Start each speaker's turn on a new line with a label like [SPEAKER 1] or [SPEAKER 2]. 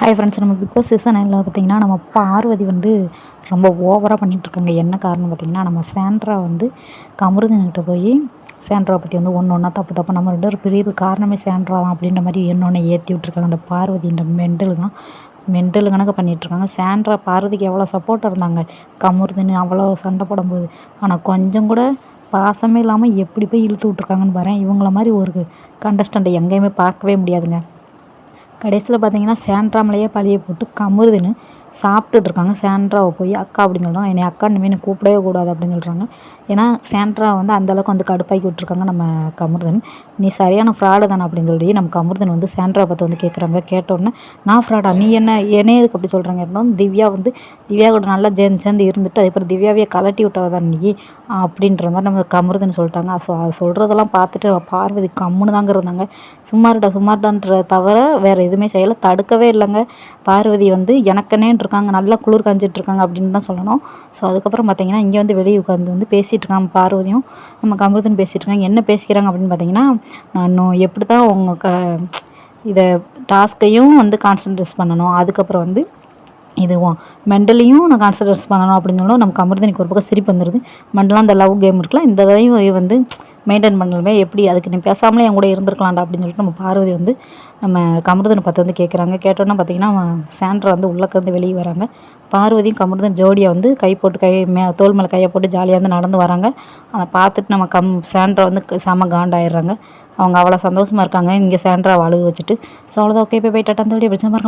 [SPEAKER 1] Hi friends, நம்ம big Boss season 9ல பார்த்தீங்கன்னா, நம்ம பார்வதி வந்து ரொம்ப ஓவரா பண்ணிகிட்ருக்காங்க. என்ன காரணம் பார்த்தீங்கன்னா, நம்ம சாண்ட்ரா வந்து கமருதீன்கிட்ட போய் சாண்ட்ராவை பற்றி வந்து ஒன்று ஒன்றா தப்பு தப்பா நம்ம 2 பேரும் பிரியறதுக்கு காரணமே சாண்ட்ரா தான் அப்படின்ற மாரி ஒண்ணு ஏற்றி விட்ருக்காங்க. அந்த பார்வதின்ற மெண்டல் தான் மெண்டல் கணக்கு பண்ணிகிட்ருக்காங்க. சாண்ட்ரா பார்வதிக்கு எவ்வளோ சப்போர்ட்டாக இருந்தாங்க. கமருதீன் அவ்வளோ சண்டை போடும்போது. ஆனால் கொஞ்சம் கூட பாசமே இல்லாமல் எப்படி போய் இழுத்து விட்ருக்காங்கன்னு பாரேன். இவங்கள மாதிரி ஒரு கண்டஸ்டண்ட்டை எங்கேயுமே பார்க்கவே முடியாதுங்க. கடைசியில் பார்த்தீங்கன்னா சாண்ட்ரா மேலேயே பழிய போட்டு கமருதுன்னு சாப்பிட்டுட்டு இருக்காங்க. சாண்ட்ராவை போய் அக்கா அப்படின்னு சொல்கிறாங்க. என்னை அக்கா இனிமேல் என்னை கூப்பிடவே கூடாது அப்படின்னு சொல்கிறாங்க. ஏன்னா சாண்ட்ரா வந்து அந்தளவுக்கு வந்து கடுப்பாக்கி விட்ருக்காங்க நம்ம கமருதன். நீ சரியான ஃப்ராடு தானே அப்படின்னு சொல்லி நம்ம கமருதன் வந்து சாண்ட்ரா பார்த்து வந்து கேட்குறாங்க. கேட்டோடனே நான் ஃப்ராடா, நீ என்ன எதுக்கு அப்படி சொல்கிறாங்க அப்படின்னா, திவ்யா கூட நல்லா சேர்ந்து இருந்துட்டு அதுக்கப்புறம் திவ்யாவையே கலட்டி விட்டவ தான் நீ அப்படின்ற மாதிரி நம்ம கமருதன் சொல்லிட்டாங்க. ஸோ அதை சொல்கிறதெல்லாம் பார்த்துட்டு பார்வதி கம்முன்னு தாங்க இருந்தாங்க. சும்மாருடான்ற தவிர வேறு எதுவுமே செய்யலை, தடுக்கவே இல்லைங்க. பார்வதி வந்து எனக்குன்னே இருக்காங்க, நல்லா குளிர் காஞ்சிட்ருக்காங்க அப்படின்னு தான் சொல்லணும். ஸோ அதுக்கப்புறம் பார்த்தீங்கன்னா இங்கே வந்து வெளியே உட்காந்து வந்து பேசிகிட்டு இருக்காங்க. பார்வதியும் நம்ம கமருதன் பேசிகிட்டு இருக்காங்க. என்ன பேசிக்கிறாங்க அப்படின்னு பார்த்தீங்கன்னா, நான் எப்படி தான் உங்கள் இதை டாஸ்க்கையும் வந்து கான்சன்ட்ரேட் பண்ணணும், அதுக்கப்புறம் வந்து இதுவும் மெண்டலையும் நான் கான்சன்ட்ரேட் பண்ணணும் அப்படின்னு சொல்லணும். நம்ம கமருதனுக்கு ஒரு பக்கம் சிரிப்பு வந்துடுது. மெண்டலாக அந்த லவ் கேம் இருக்குல்ல, இந்த இதையும் வந்து மெயின்டைன் பண்ணலுமே எப்படி, அதுக்கு நீ பேசாமலே என் கூட இருந்திருக்கலாம்டா அப்படின்னு சொல்லிட்டு நம்ம பார்வதி வந்து நம்ம கமருதனை பார்த்து வந்து கேட்குறாங்க. கேட்டோன்னா பார்த்தீங்கன்னா சாண்ட்ரா வந்து உள்ளேருந்து வெளியே வராங்க. பார்வதியும் கமருதன் ஜோடியாக வந்து கை போட்டு தோள் மேலே கையை போட்டு ஜாலியாக வந்து நடந்து வராங்க. அதை பார்த்துட்டு நம்ம சாண்ட்ரா வந்து செம காண்டாயிடுறாங்க. அவங்க அவ்வளோ சந்தோஷமாக இருக்காங்க. இங்கே சாண்ட்ராவை அழுக வச்சுட்டு. ஸோ அவ்வளோதான். ஓகே, போய் டாட்டா. அந்த வீடியோ பிடிச்ச மாதிரி